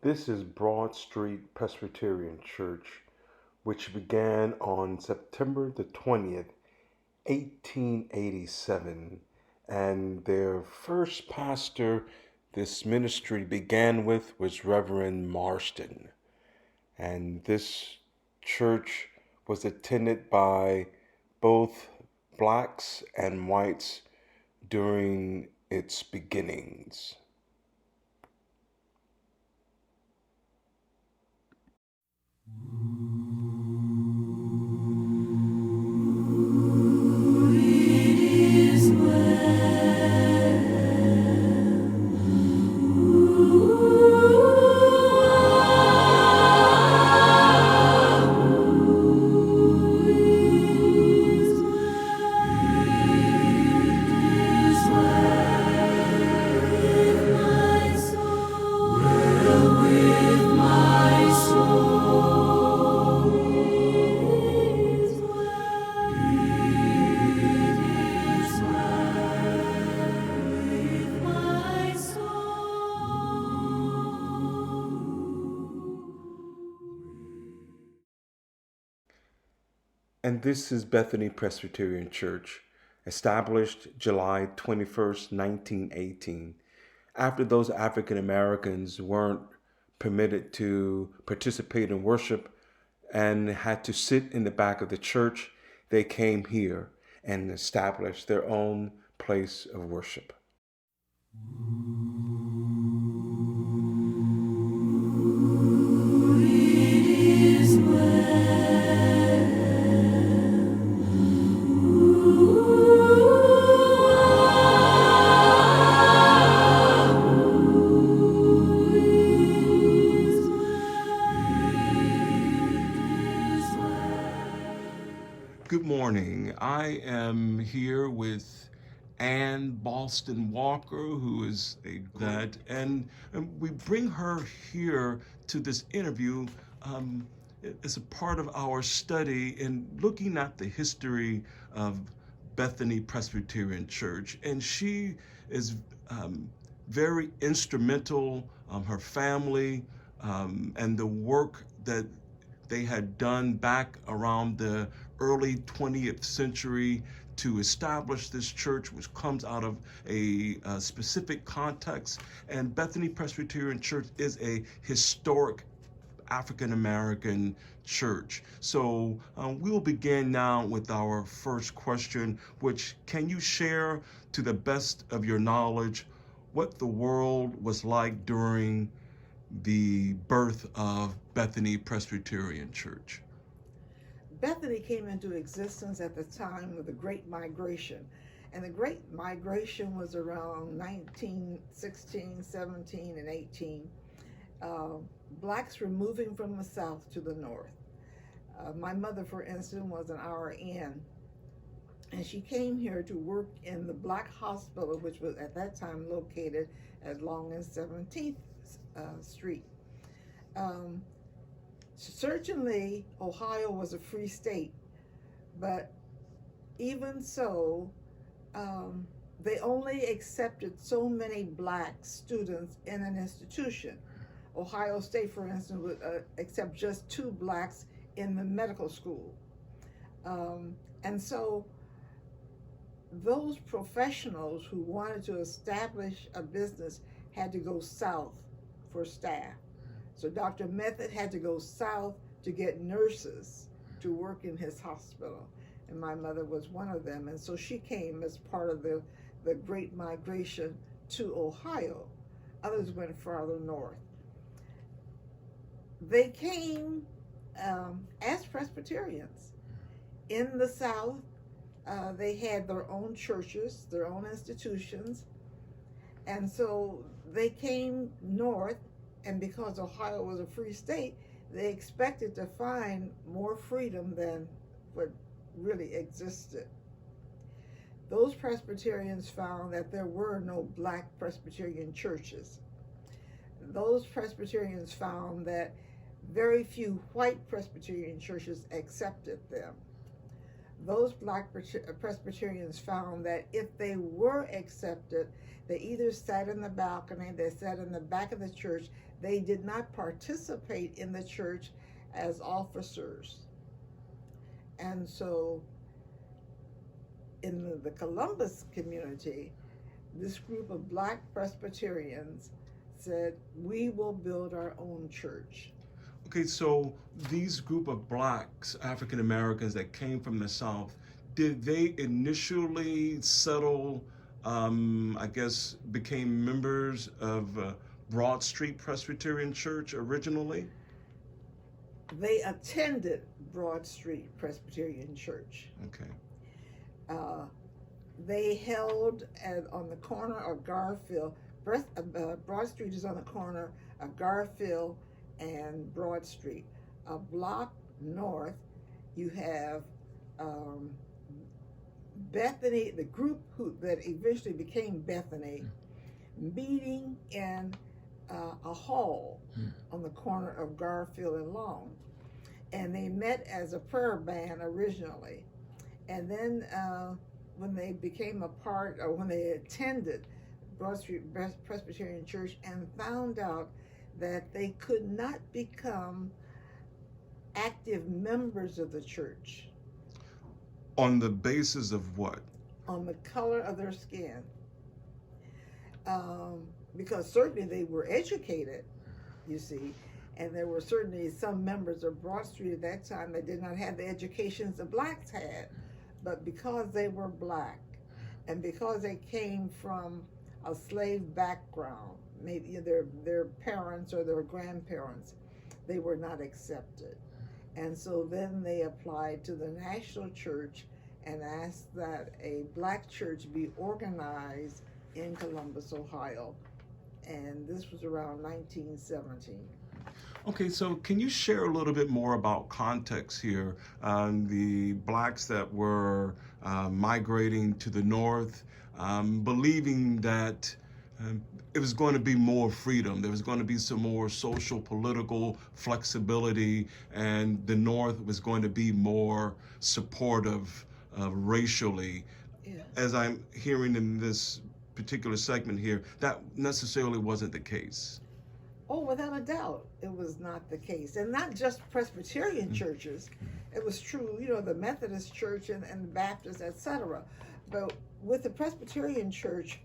This is Broad Street Presbyterian Church, which began on September the 20th, 1887, and their first pastor this ministry began with was Reverend Marston. And this church was attended by both blacks and whites during its beginnings. And this is Bethany Presbyterian Church, established July 21st, 1918, after those African Americans weren't permitted to participate in worship and had to sit in the back of the church. They came here and established their own place of worship. Good morning. I am here with Ann Boston Walker, who is a vet, and we bring her here to this interview as a part of our study in looking at the history of Bethany Presbyterian Church. And she is very instrumental, her family, and the work that they had done back around the early 20th century to establish this church, which comes out of a specific context. And Bethany Presbyterian Church is a historic African American church. So we will begin now with our first question, which can you share to the best of your knowledge what the world was like during the birth of Bethany Presbyterian Church? Bethany came into existence at the time of the Great Migration. And the Great Migration was around 1916, 17, and 18. Blacks were moving from the south to the north. My mother, for instance, was an RN. And she came here to work in the Black Hospital, which was at that time located as long as 17th Street. Certainly, Ohio was a free state, but even so, they only accepted so many black students in an institution. Ohio State, for instance, would accept just 2 blacks in the medical school. And so those professionals who wanted to establish a business had to go south for staff. So Dr. Method had to go south to get nurses to work in his hospital. And my mother was one of them. And so she came as part of the Great Migration to Ohio. Others went farther north. They came as Presbyterians. In the South, they had their own churches, their own institutions. And so they came north. And because Ohio was a free state, they expected to find more freedom than what really existed. Those Presbyterians found that there were no black Presbyterian churches. Those Presbyterians found that very few white Presbyterian churches accepted them. those black Presbyterians found that if they were accepted, they either sat in the balcony, they sat in the back of the church. They did not participate in the church as officers. And so in the Columbus community, this group of black Presbyterians said, we will build our own church. Okay, so these group of blacks, African Americans that came from the South, did they initially settle, I guess, became members of Broad Street Presbyterian Church originally? They attended Broad Street Presbyterian Church. Okay. They held on the corner of Garfield. Broad Street is on the corner of Garfield and Broad Street. A block north, you have Bethany, the group that eventually became Bethany, meeting in a hall on the corner of Garfield and Long. And they met as a prayer band originally. And then when they became a part, or when they attended Broad Street Presbyterian Church and found out that they could not become active members of the church. On the basis of what? On the color of their skin. Because certainly they were educated, you see, and there were certainly some members of Broad Street at that time that did not have the educations the blacks had. But because they were black, and because they came from a slave background, maybe their parents or their grandparents, they were not accepted. And so then they applied to the national church and asked that a black church be organized in Columbus, Ohio. And this was around 1917. Okay, so can you share a little bit more about context here? The blacks that were migrating to the north, believing that it was going to be more freedom, there was going to be some more social, political flexibility, and the north was going to be more supportive racially. Yeah. As I'm hearing in this particular segment here, that necessarily wasn't the case. Oh, without a doubt, it was not the case. And not just Presbyterian churches. It was true, the Methodist church and the Baptist, etc. But with the Presbyterian church,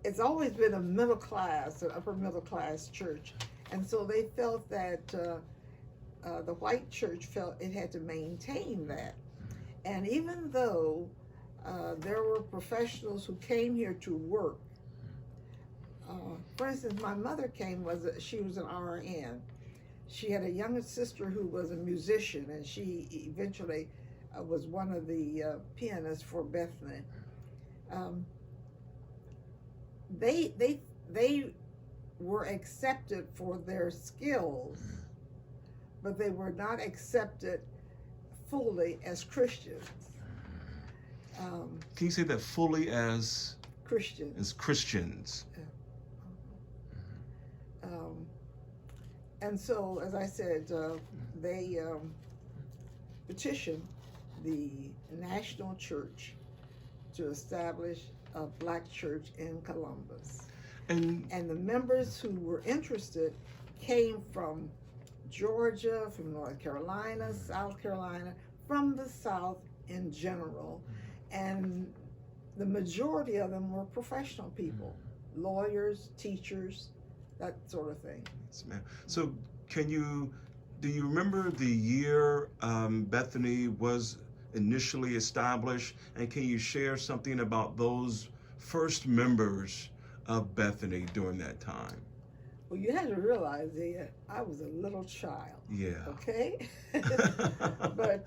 it's always been a middle class, an upper middle class church. And so they felt that the white church felt it had to maintain that. And even though there were professionals who came here to work, for instance, my mother she was an RN. She had a younger sister who was a musician, and she eventually was one of the pianists for Bethany. They were accepted for their skills, but they were not accepted fully as Christians. Can you say that fully as Christians? As Christians. And so, as I said, they petitioned the national church to establish a black church in Columbus. And the members who were interested came from Georgia, from North Carolina, South Carolina, from the South in general. And the majority of them were professional people, lawyers, teachers, that sort of thing. Yes, ma'am. So do you remember the year Bethany was initially established? And can you share something about those first members of Bethany during that time? Well, you had to realize that I was a little child. Yeah. Okay? But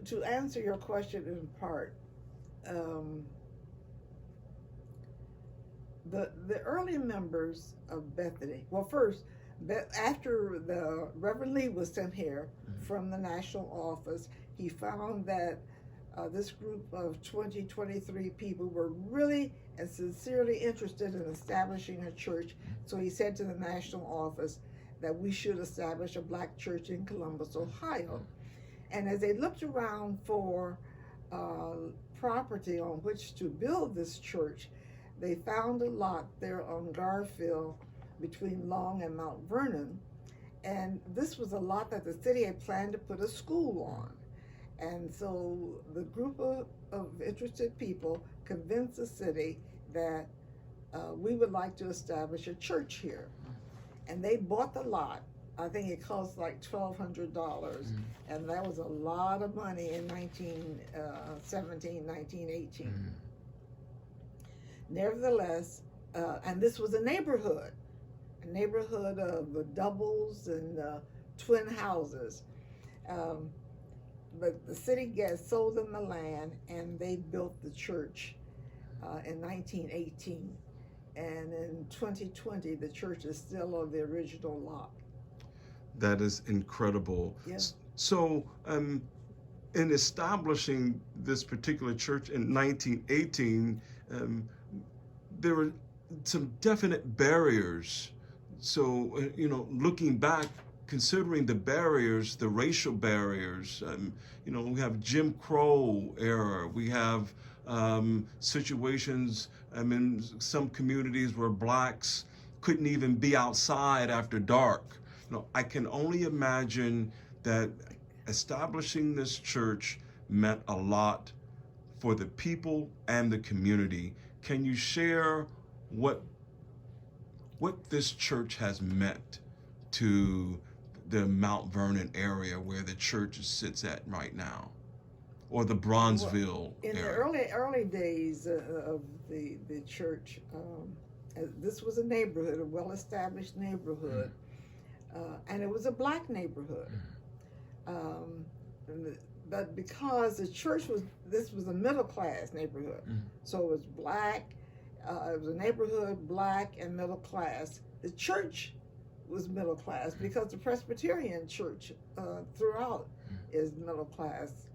to answer your question in part, the early members of Bethany, well, first, after the Reverend Lee was sent here from the national office, he found that this group of 23 people were really and sincerely interested in establishing a church. So he said to the national office that we should establish a black church in Columbus, Ohio. And as they looked around for property on which to build this church, they found a lot there on Garfield between Long and Mount Vernon. And this was a lot that the city had planned to put a school on. And so the group of interested people convinced the city that we would like to establish a church here. And they bought the lot. I think it cost like $1,200, and that was a lot of money in 1917, 1918. Nevertheless, and this was a neighborhood of doubles and twin houses. But the city guests sold them the land, and they built the church in 1918. And in 2020, the church is still on the original lot. That is incredible. Yeah. So, in establishing this particular church in 1918, there were some definite barriers. So, looking back, considering the barriers, the racial barriers, we have Jim Crow era, we have situations in some communities where blacks couldn't even be outside after dark. I can only imagine that establishing this church meant a lot for the people and the community. Can you share what this church has meant to the Mount Vernon area where the church sits at right now, or the Bronzeville in area? the early days of the church, this was a neighborhood, a well-established neighborhood, and it was a black neighborhood. But because the church this was a middle-class neighborhood, so it was black. It was a neighborhood, black and middle class. The church was middle class because the Presbyterian church throughout is middle class.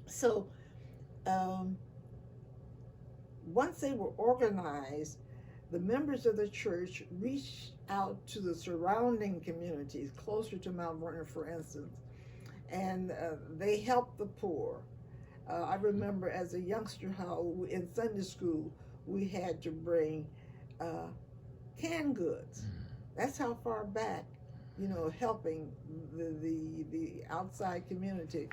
So once they were organized, the members of the church reached out to the surrounding communities closer to Mount Vernon, for instance, and they helped the poor. I remember as a youngster how in Sunday school we had to bring canned goods. That's how far back, helping the outside community.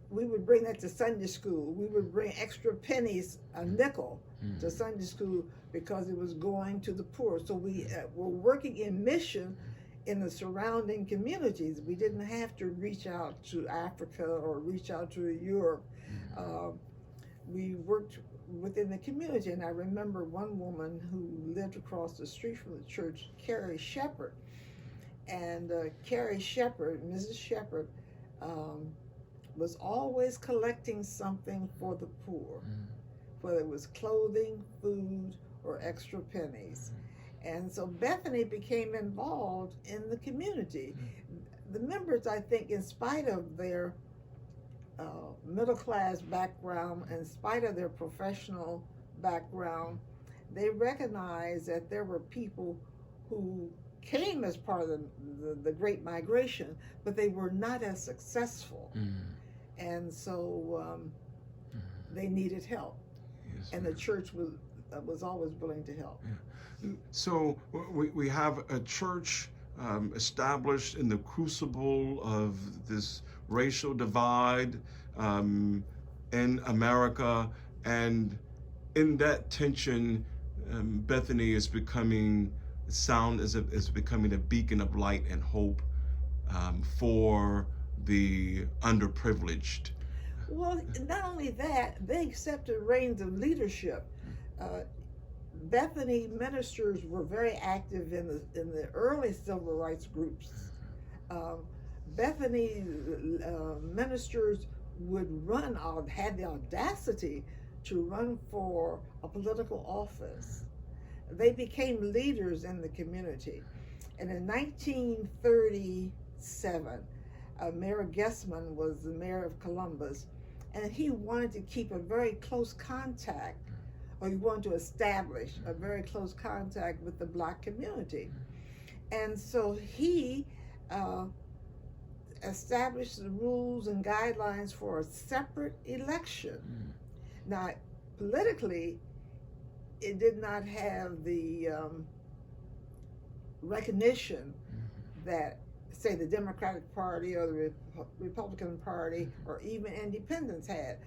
We would bring that to Sunday school. We would bring extra pennies, a nickel, to Sunday school because it was going to the poor. So we were working in mission in the surrounding communities. We didn't have to reach out to Africa or reach out to Europe. We worked within the community, and I remember one woman who lived across the street from the church, Carrie Shepherd. And Carrie Shepherd, Mrs. Shepherd, was always collecting something for the poor, whether it was clothing, food, or extra pennies. And so Bethany became involved in the community. The members, I think, in spite of their middle-class background, in spite of their professional background, they recognized that there were people who came as part of the Great Migration, but they were not as successful. And so they needed help. Yes, and the church was always willing to help. Yeah. So we have a church established in the crucible of this racial divide in America, and in that tension, Bethany is becoming becoming a beacon of light and hope for the underprivileged. Well, not only that, they accepted reins of leadership. Bethany ministers were very active in the early civil rights groups. Bethany ministers would had the audacity to run for a political office. They became leaders in the community. And in 1937, Mayor Gessman was the mayor of Columbus, and he wanted to keep a very close contact, or he wanted to establish a very close contact with the black community. And so he uh, established the rules and guidelines for a separate election. Now, politically, it did not have the recognition that, say, the Democratic Party or the Republican Party or even independents had.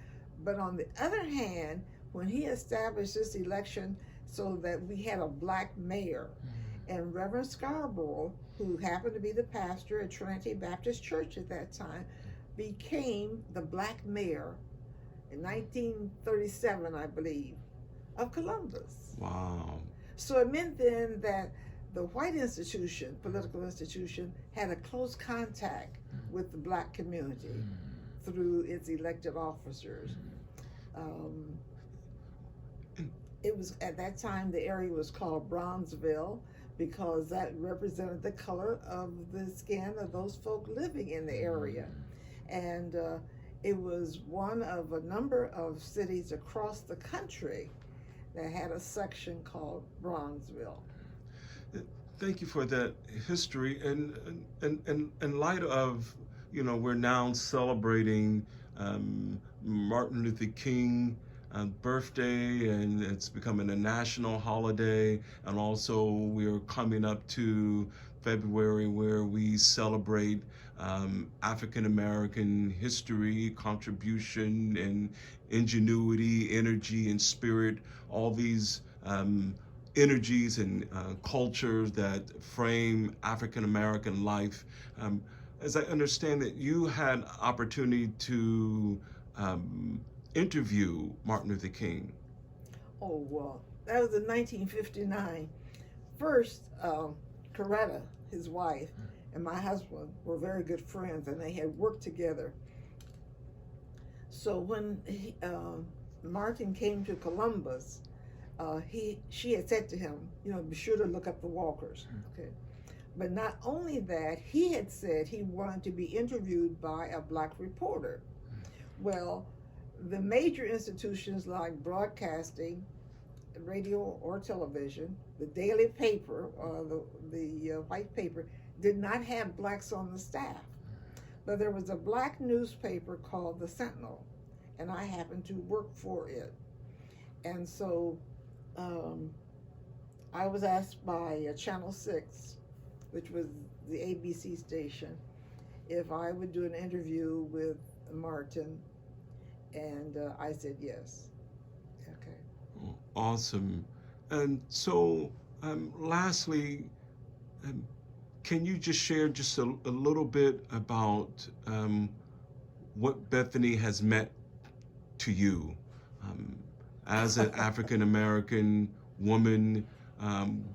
But on the other hand, when he established this election so that we had a black mayor, and Reverend Scarborough, who happened to be the pastor at Trinity Baptist Church at that time, became the black mayor in 1937, I believe, of Columbus. Wow. So it meant then that the white institution, political institution, had a close contact with the black community through its elected officers. It was, at that time, the area was called Bronzeville because that represented the color of the skin of those folk living in the area. And it was one of a number of cities across the country that had a section called Bronzeville. Thank you for that history. And in light of, we're now celebrating Martin Luther King birthday, and it's becoming a national holiday, and also we're coming up to February where we celebrate African American history, contribution, and ingenuity, energy, and spirit, all these energies and cultures that frame African American life. As I understand it, you had opportunity to interview Martin Luther King. Oh, well, that was in 1959. First, Coretta, his wife, and my husband were very good friends, and they had worked together. So when Martin came to Columbus, she had said to him, be sure to look up the Walkers. Okay. But not only that, he had said he wanted to be interviewed by a black reporter. Well, the major institutions like broadcasting, radio or television, the daily paper, or the white paper, did not have blacks on the staff. But there was a black newspaper called the Sentinel, and I happened to work for it. And so I was asked by Channel 6, which was the ABC station, if I would do an interview with Martin, and I said yes. Okay. Awesome. And so, lastly, can you just share just a little bit about what Bethany has meant to you as an African American woman,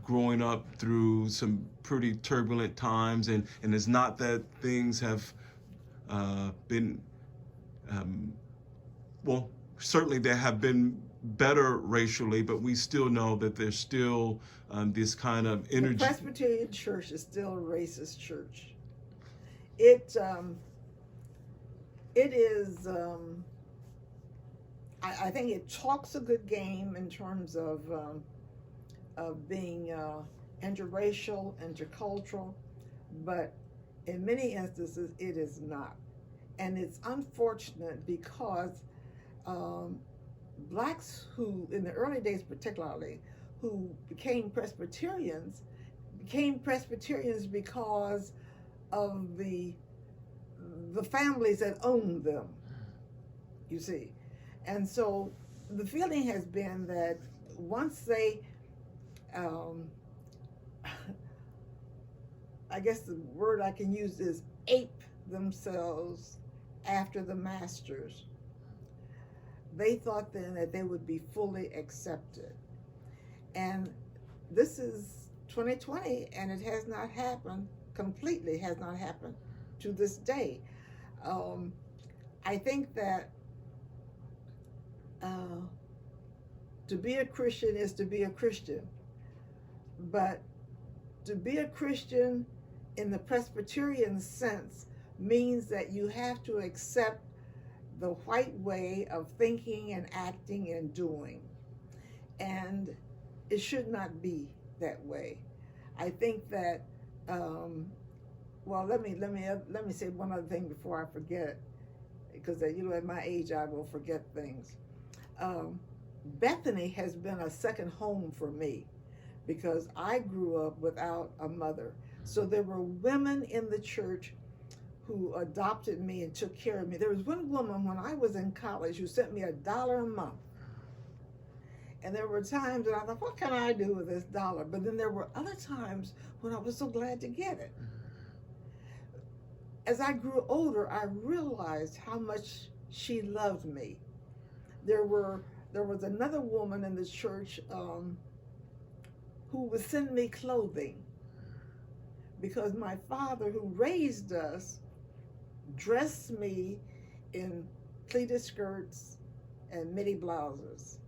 growing up through some pretty turbulent times, and it's not that things have been, well, certainly there have been better racially, but we still know that there's still this kind of energy. The Presbyterian Church is still a racist church. It is, I think it talks a good game in terms of being interracial, intercultural, but in many instances it is not. And it's unfortunate because blacks who, in the early days particularly, who became Presbyterians because of the families that owned them, you see. And so the feeling has been that once they, I guess the word I can use is ape themselves after the masters, they thought then that they would be fully accepted. And this is 2020, and it has not happened completely, has not happened to this day. I think that to be a Christian is to be a Christian, but to be a Christian in the Presbyterian sense means that you have to accept the white way of thinking and acting and doing. And it should not be that way. I think that well, let me say one other thing before I forget, because at my age I will forget things. Um, Bethany has been a second home for me because I grew up without a mother. So there were women in the church who adopted me and took care of me. There was one woman when I was in college who sent me $1 a month. And there were times that I thought, what can I do with this dollar? But then there were other times when I was so glad to get it. As I grew older, I realized how much she loved me. There was another woman in the church who would send me clothing because my father, who raised us, dressed me in pleated skirts and midi blouses.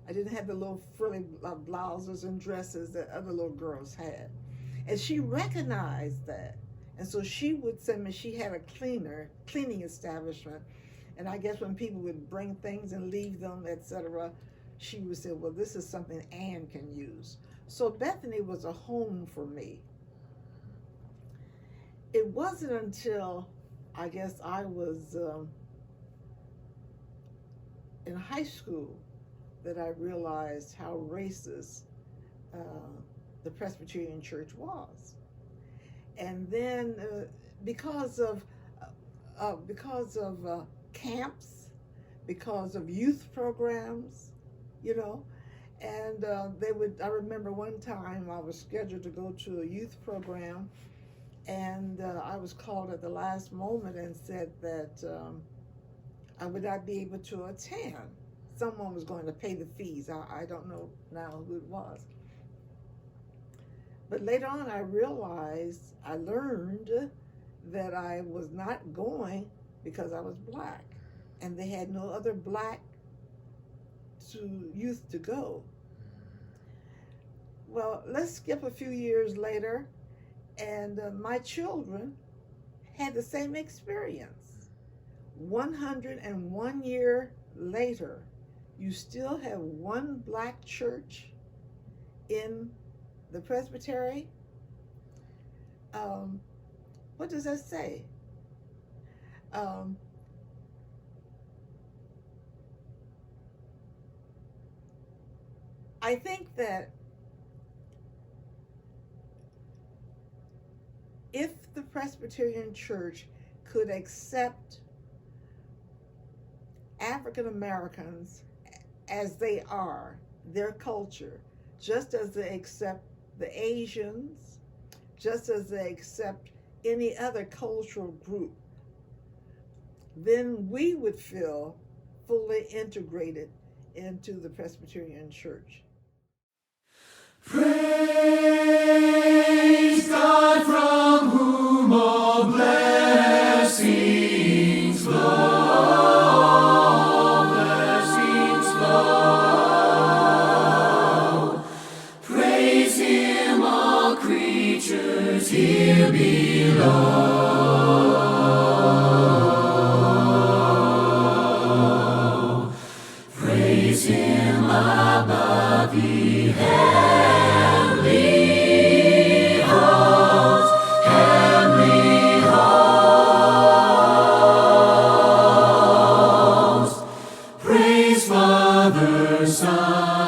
I didn't have the little frilly blouses and dresses that other little girls had. And she recognized that. And so she would send me, she had a cleaning establishment. And I guess when people would bring things and leave them, etc., she would say, well, this is something Ann can use. So Bethany was a home for me. It wasn't until I guess I was in high school that I realized how racist the Presbyterian Church was. And then because of camps, because of youth programs, and I remember one time I was scheduled to go to a youth program, and I was called at the last moment and said that I would not be able to attend. Someone was going to pay the fees. I don't know now who it was. But later on I learned that I was not going because I was black, and they had no other black youth to go. Well, let's skip a few years later, and my children had the same experience. 101 years later, you still have one black church in the Presbyterian. What does that say? I think that if the Presbyterian Church could accept African Americans as they are, their culture, just as they accept the Asians, just as they accept any other cultural group, then we would feel fully integrated into the Presbyterian Church. Praise God, from whom all blessings flow, blessings flow. Praise Him, all creatures here below. Praise Him above the heavenly hosts, heavenly hosts. Praise Father, Son,